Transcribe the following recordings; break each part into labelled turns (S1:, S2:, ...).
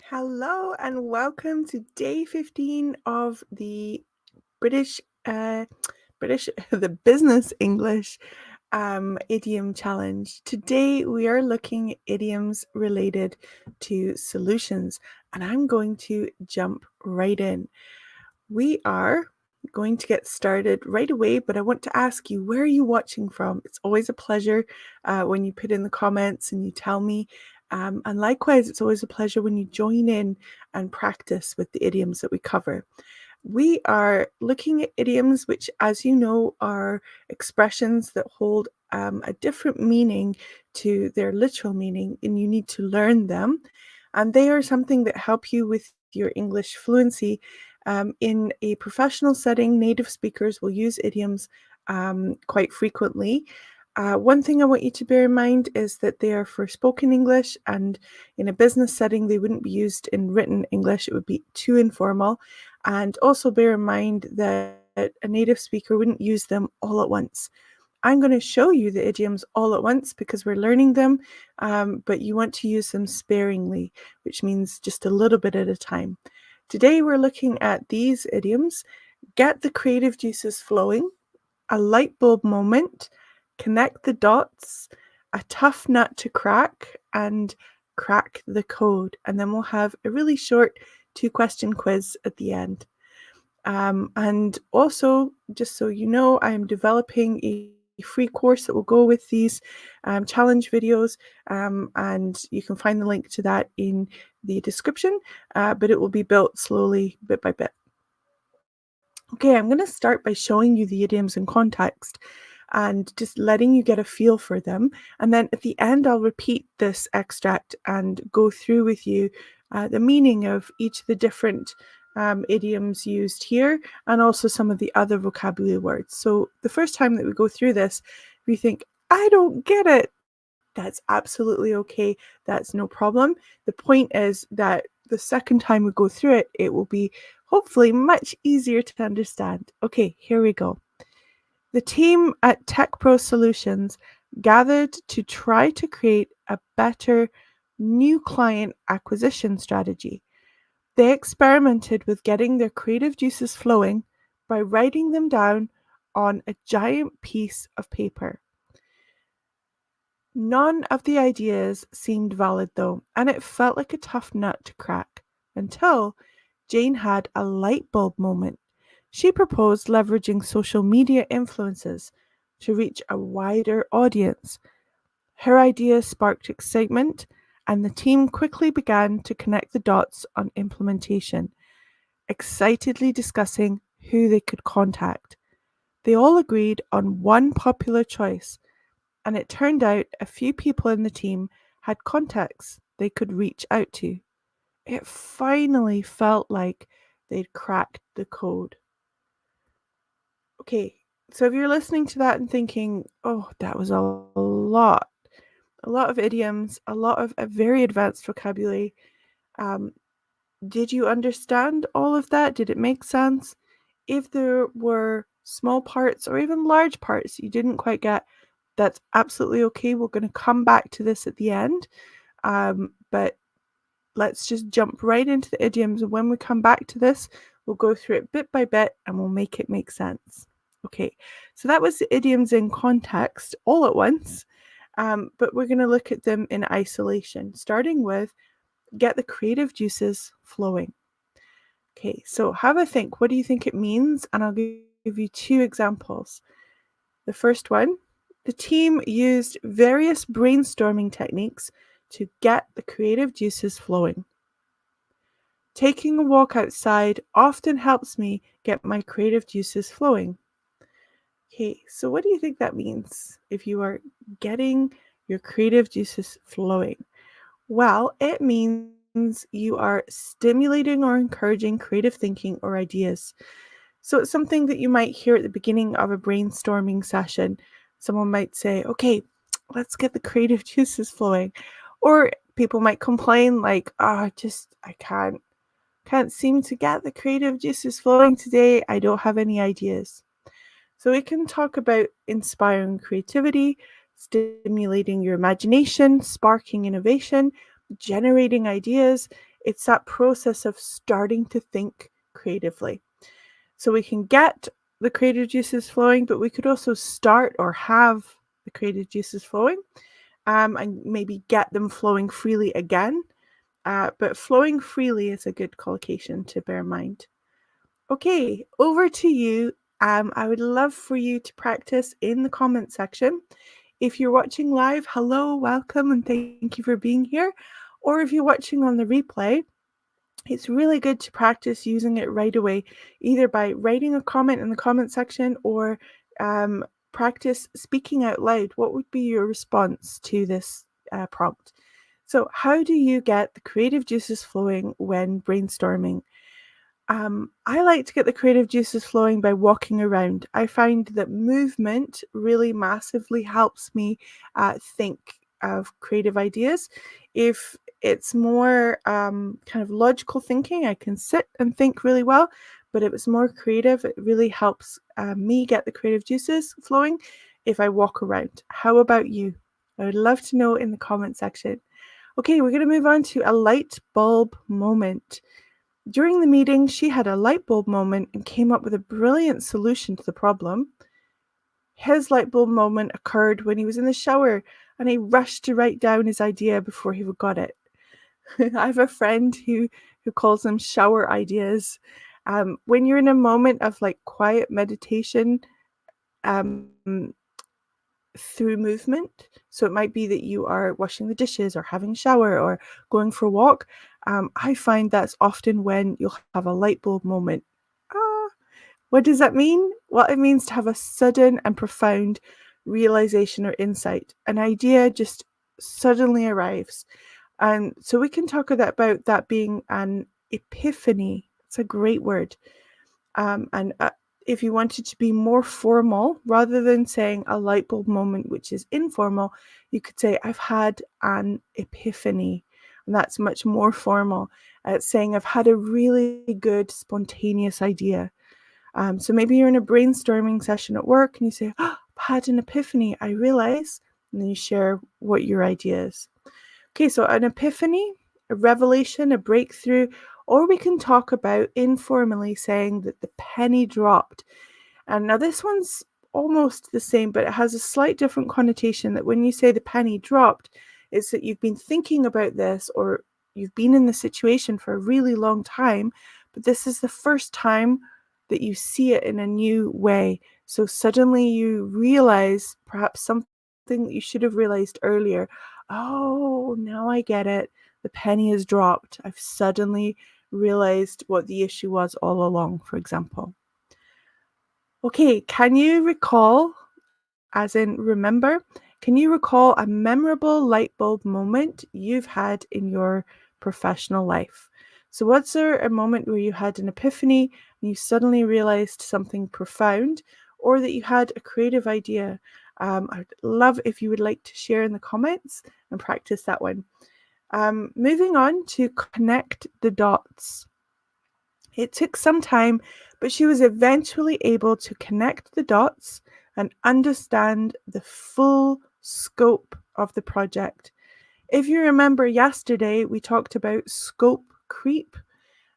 S1: Hello and welcome to day 15 of the British, the Business English Idiom Challenge. Today we are looking at idioms related to solutions, and I'm going to jump right in. We are going to get started right away, but I want to ask you, where are you watching from? It's always a pleasure when you put in the comments and you tell me. And likewise, it's always a pleasure when you join in and practice with the idioms that we cover. We are looking at idioms, which, as you know, are expressions that hold a different meaning to their literal meaning, and you need to learn them. And they are something that help you with your English fluency. In a professional setting, native speakers will use idioms quite frequently. One thing I want you to bear in mind is that they are for spoken English, and in a business setting, they wouldn't be used in written English. It would be too informal. And also bear in mind that a native speaker wouldn't use them all at once. I'm going to show you the idioms all at once because we're learning them, but you want to use them sparingly, which means just a little bit at a time. Today we're looking at these idioms: get the creative juices flowing, a light bulb moment, connect the dots, a tough nut to crack, and crack the code. And then we'll have a really short 2-question quiz at the end. And also, just so you know, I am developing a free course that will go with these challenge videos, and you can find the link to that in the description, but it will be built slowly, bit by bit. Okay, I'm going to start by showing you the idioms in context and just letting you get a feel for them. And then at the end, I'll repeat this extract and go through with you the meaning of each of the different idioms used here, and also some of the other vocabulary words. So the first time that we go through this, if you think, I don't get it, that's absolutely okay. That's no problem. The point is that the second time we go through it, it will be hopefully much easier to understand. Okay, here we go. The team at Tech Pro Solutions gathered to try to create a better new client acquisition strategy. They experimented with getting their creative juices flowing by writing them down on a giant piece of paper. None of the ideas seemed valid though, and it felt like a tough nut to crack until Jane had a light bulb moment. She proposed leveraging social media influences to reach a wider audience. Her idea sparked excitement, and the team quickly began to connect the dots on implementation, excitedly discussing who they could contact. They all agreed on one popular choice, and it turned out a few people in the team had contacts they could reach out to. It finally felt like they'd cracked the code. Okay, so if you're listening to that and thinking, oh, that was a lot of idioms, a lot of a very advanced vocabulary, um, did you understand all of that? Did it make sense? If there were small parts or even large parts you didn't quite get, that's absolutely okay. We're going to come back to this at the end. But let's just jump right into the idioms. And when we come back to this, we'll go through it bit by bit and we'll make it make sense. Okay, so that was the idioms in context all at once. But we're going to look at them in isolation, starting with get the creative juices flowing. Okay, so have a think. What do you think it means? And I'll give you 2 examples. The first one, the team used various brainstorming techniques to get the creative juices flowing. Taking a walk outside often helps me get my creative juices flowing. Okay, so what do you think that means if you are getting your creative juices flowing? Well, it means you are stimulating or encouraging creative thinking or ideas. So it's something that you might hear at the beginning of a brainstorming session. Someone might say, okay, let's get the creative juices flowing. Or people might complain like, oh, I can't seem to get the creative juices flowing today. I don't have any ideas. So we can talk about inspiring creativity, stimulating your imagination, sparking innovation, generating ideas. It's that process of starting to think creatively. So we can get the creative juices flowing, but we could also start or have the creative juices flowing, and maybe get them flowing freely again. But flowing freely is a good collocation to bear in mind. Okay, over to you. I would love for you to practice in the comment section. If you're watching live, hello, welcome, and thank you for being here. Or if you're watching on the replay, it's really good to practice using it right away, either by writing a comment in the comment section or practice speaking out loud. What would be your response to this prompt? So, how do you get the creative juices flowing when brainstorming? I like to get the creative juices flowing by walking around. I find that movement really massively helps me think of creative ideas. If it's more kind of logical thinking, I can sit and think really well. But if it's more creative, it really helps me get the creative juices flowing if I walk around. How about you? I would love to know in the comment section. Okay, we're going to move on to a light bulb moment. During the meeting, she had a light bulb moment and came up with a brilliant solution to the problem. His light bulb moment occurred when he was in the shower and he rushed to write down his idea before he forgot it. I have a friend who calls them shower ideas. When you're in a moment of like quiet meditation, um, through movement. So it might be that you are washing the dishes or having a shower or going for a walk. I find that's often when you'll have a light bulb moment. Ah, what does that mean? Well, it means to have a sudden and profound realization or insight. An idea just suddenly arrives. And so we can talk about that being an epiphany. It's a great word. And if you wanted to be more formal, rather than saying a light bulb moment, which is informal, you could say, I've had an epiphany. And that's much more formal. It's saying, I've had a really good spontaneous idea. So maybe you're in a brainstorming session at work and you say, oh, I've had an epiphany, I realize. And then you share what your idea is. Okay, so an epiphany, a revelation, a breakthrough, or we can talk about informally saying that the penny dropped. And now this one's almost the same, but it has a slight different connotation that when you say the penny dropped, it's that you've been thinking about this or you've been in the situation for a really long time, but this is the first time that you see it in a new way. So suddenly you realize perhaps something that you should have realized earlier. Oh, now I get it. The penny has dropped. I've suddenly realized what the issue was all along, for example. Okay, can you recall, as in remember, can you recall a memorable light bulb moment you've had in your professional life? So was there a moment where you had an epiphany and you suddenly realized something profound, or that you had a creative idea? I'd love if you would like to share in the comments and practice that one. Moving on to connect the dots. It took some time, but she was eventually able to connect the dots and understand the full scope of the project. If you remember yesterday, we talked about scope creep,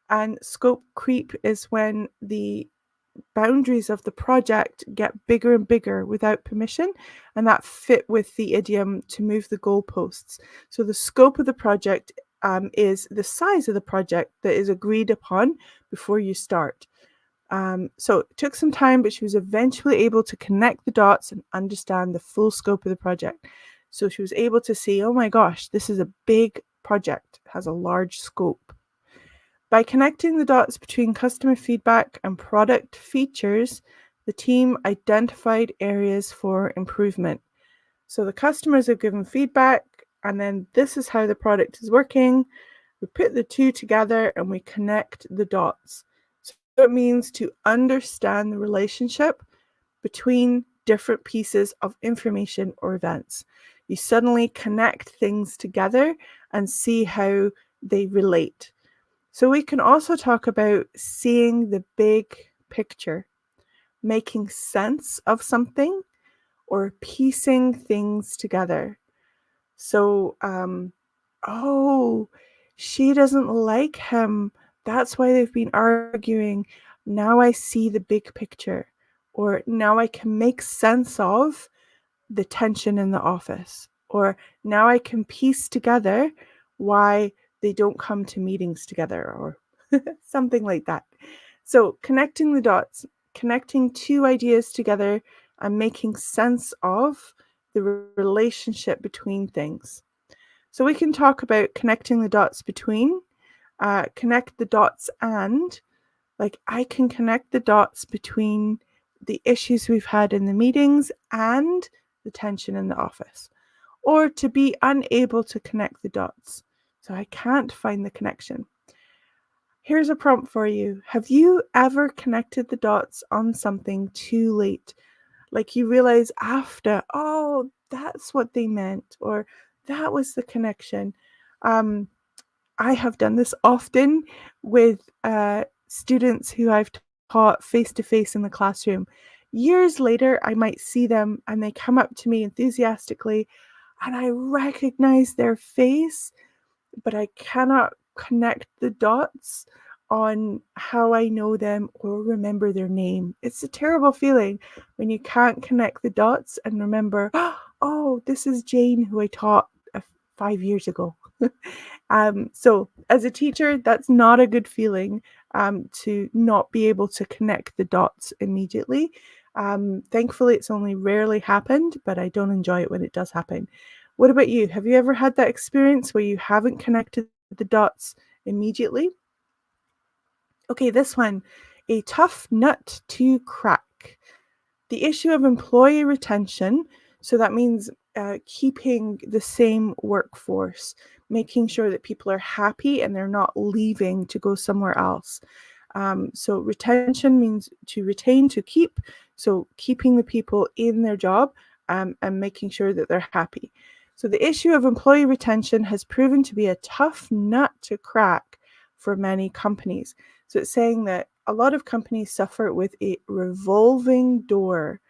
S1: and scope creep is when the boundaries of the project get bigger and bigger without permission, and that fit with the idiom to move the goalposts. So the scope of the project is the size of the project that is agreed upon before you start. So it took some time, but she was eventually able to connect the dots and understand the full scope of the project. So she was able to see, oh my gosh, this is a big project, it has a large scope. By connecting the dots between customer feedback and product features, the team identified areas for improvement. So the customers have given feedback, and then this is how the product is working. We put the two together and we connect the dots. So it means to understand the relationship between different pieces of information or events. You suddenly connect things together and see how they relate. So we can also talk about seeing the big picture, making sense of something, or piecing things together. So, oh, She doesn't like him. That's why they've been arguing. Now I see the big picture, or now I can make sense of the tension in the office, or now I can piece together why they don't come to meetings together, or something like that. So connecting the dots, connecting two ideas together and making sense of the relationship between things. So we can talk about connecting the dots between, connect the dots and, like I can connect the dots between the issues we've had in the meetings and the tension in the office. Or to be unable to connect the dots. So I can't find the connection. Here's a prompt for you. Have you ever connected the dots on something too late? Like you realize after, oh, that's what they meant, or that was the connection. Um, I have done this often with students who I've taught face to face in the classroom. Years later, I might see them and they come up to me enthusiastically, and I recognize their face, but I cannot connect the dots on how I know them or remember their name. It's a terrible feeling when you can't connect the dots and remember, oh, this is Jane who I taught 5 years ago. So as a teacher, that's not a good feeling, to not be able to connect the dots immediately. Thankfully, it's only rarely happened, but I don't enjoy it when it does happen. What about you? Have you ever had that experience where you haven't connected the dots immediately? Okay, this one, a tough nut to crack. The issue of employee retention, so that means keeping the same workforce, making sure that people are happy and they're not leaving to go somewhere else. So retention means to retain, to keep. So keeping the people in their job, and making sure that they're happy. So the issue of employee retention has proven to be a tough nut to crack for many companies. So it's saying that a lot of companies suffer with a revolving door.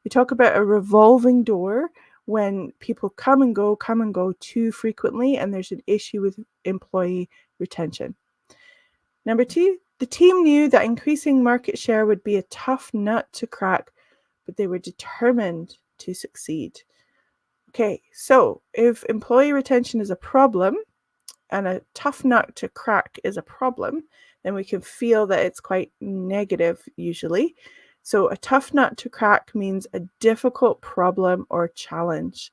S1: We talk about a revolving door when people come and go too frequently, and there's an issue with employee retention. Number 2, the team knew that increasing market share would be a tough nut to crack, but they were determined to succeed. Okay, so if employee retention is a problem and a tough nut to crack is a problem, then we can feel that it's quite negative usually. So a tough nut to crack means a difficult problem or challenge.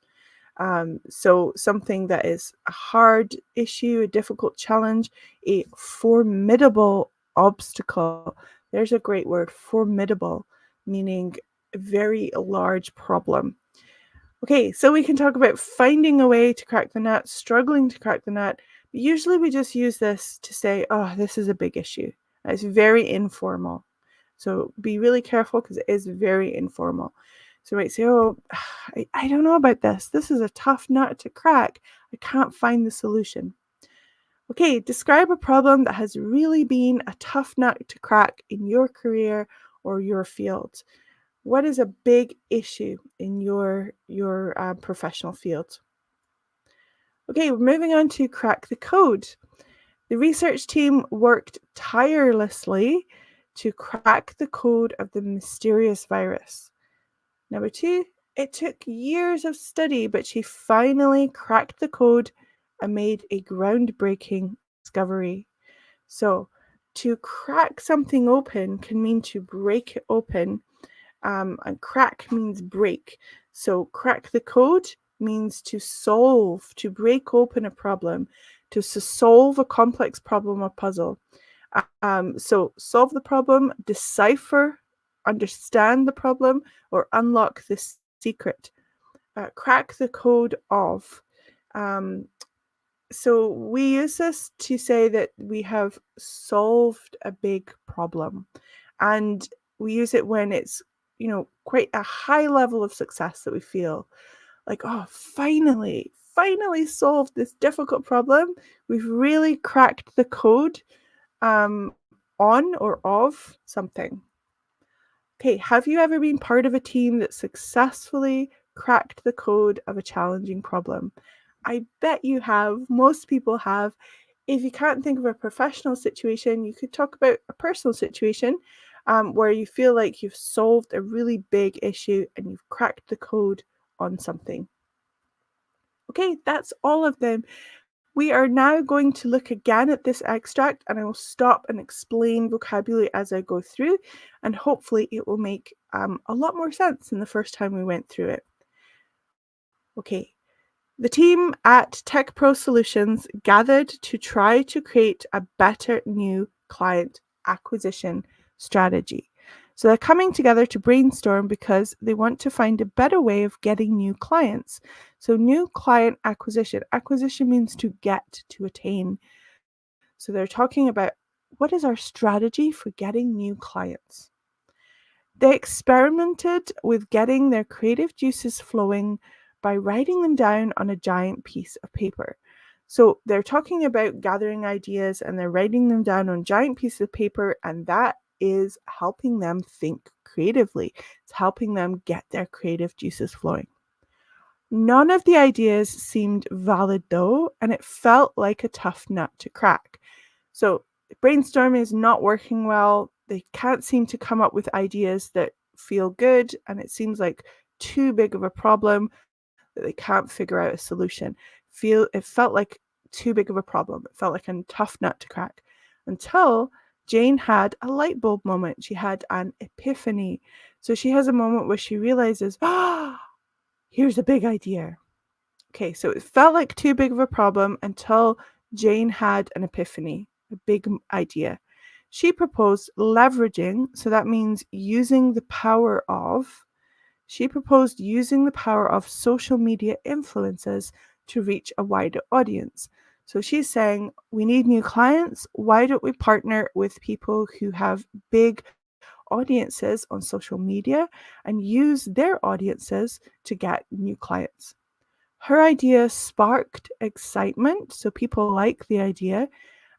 S1: So something that is a hard issue, a difficult challenge, a formidable obstacle. There's a great word, formidable, meaning a very large problem. Okay, so we can talk about finding a way to crack the nut, struggling to crack the nut. But usually we just use this to say, oh, this is a big issue. It's very informal. So be really careful because it is very informal. So we might say, oh, I don't know about this. This is a tough nut to crack. I can't find the solution. Okay, describe a problem that has really been a tough nut to crack in your career or your field. What is a big issue in your professional field? Okay, we're moving on to crack the code. The research team worked tirelessly to crack the code of the mysterious virus. Number 2, it took years of study, but she finally cracked the code and made a groundbreaking discovery. So, to crack something open can mean to break it open. And crack means break. So crack the code means to solve, to break open a problem, to solve a complex problem or puzzle. So solve the problem, decipher, understand the problem, or unlock the secret. Crack the code of. So we use this to say that we have solved a big problem. And we use it when it's, quite a high level of success that we feel like, oh, finally solved this difficult problem. We've really cracked the code on or of something. Okay, have you ever been part of a team that successfully cracked the code of a challenging problem? I bet you have. Most people have. If you can't think of a professional situation, you could talk about a personal situation where you feel like you've solved a really big issue and you've cracked the code on something. Okay, that's all of them. We are now going to look again at this extract, and I will stop and explain vocabulary as I go through, and hopefully it will make a lot more sense than the first time we went through it. Okay, the team at Tech Pro Solutions gathered to try to create a better new client acquisition strategy. So they're coming together to brainstorm because they want to find a better way of getting new clients. So new client acquisition. Acquisition means to get, to attain. So they're talking about what is our strategy for getting new clients. They experimented with getting their creative juices flowing by writing them down on a giant piece of paper. So they're talking about gathering ideas and they're writing them down on giant pieces of paper, and that is helping them think creatively. It's helping them get their creative juices flowing. None of the ideas seemed valid though, and it felt like a tough nut to crack. So brainstorming is not working well. They can't seem to come up with ideas that feel good, and it seems like too big of a problem that they can't figure out a solution. It felt like too big of a problem. It felt like a tough nut to crack until Jane had a light bulb moment. She had an epiphany. So she has a moment where she realizes, here's a big idea. Okay, so it felt like too big of a problem until Jane had an epiphany, a big idea. She proposed leveraging, so that means using the power of, she proposed using the power of social media influencers to reach a wider audience. So she's saying, we need new clients. Why don't we partner with people who have big audiences on social media and use their audiences to get new clients? Her idea sparked excitement, so people like the idea,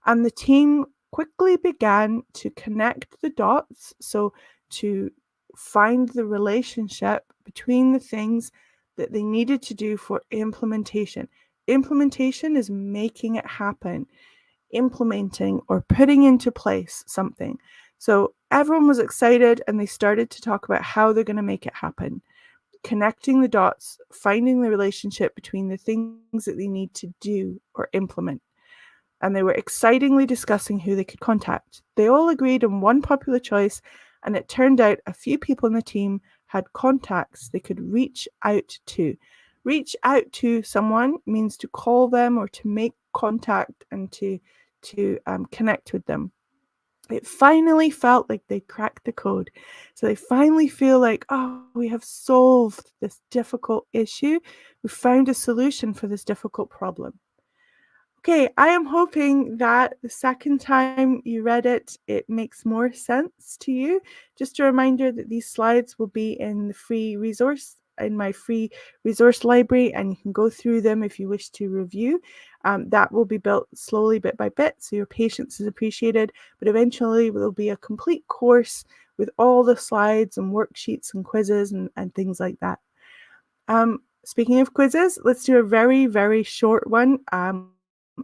S1: and the team quickly began to connect the dots, so to find the relationship between the things that they needed to do for implementation. Implementation is making it happen, implementing or putting into place something. So everyone was excited and they started to talk about how they're going to make it happen. Connecting the dots, finding the relationship between the things that they need to do or implement. And they were excitingly discussing who they could contact. They all agreed on one popular choice, and it turned out a few people in the team had contacts they could reach out to. Reach out to someone means to call them or to make contact and to connect with them. It finally felt like they cracked the code. So they finally feel like, oh, we have solved this difficult issue. We found a solution for this difficult problem. Okay, I am hoping that the second time you read it, it makes more sense to you. Just a reminder that these slides will be in the free resource, in my free resource library, and you can go through them if you wish to review. That will be built slowly, bit by bit, so your patience is appreciated, but eventually there will be a complete course with all the slides and worksheets and quizzes and things like that. Speaking of quizzes, let's do a very, very short one.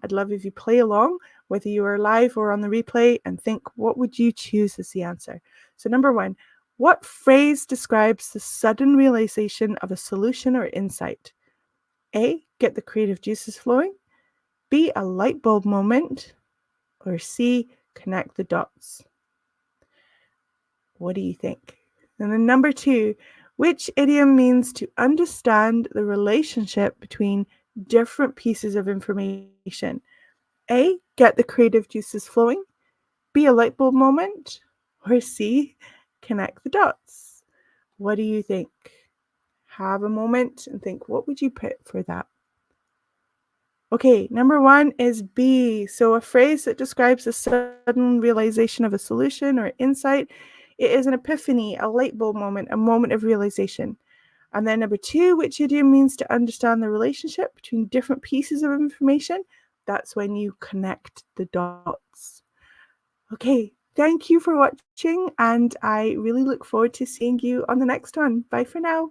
S1: I'd love if you play along, whether you are live or on the replay, and think, what would you choose as the answer? So number one, what phrase describes the sudden realization of a solution or insight? A, get the creative juices flowing. B, a light bulb moment. Or C, connect the dots. What do you think? And then number two, which idiom means to understand the relationship between different pieces of information? A, get the creative juices flowing. B, a light bulb moment. Or C, connect the dots. What do you think? Have a moment and think, what would you put for that? Okay, number one is B. So a phrase that describes the sudden realization of a solution or insight. It is an epiphany, a light bulb moment, a moment of realization. And then number two, which idiom means to understand the relationship between different pieces of information. That's when you connect the dots. Okay, thank you for watching, and I really look forward to seeing you on the next one. Bye for now.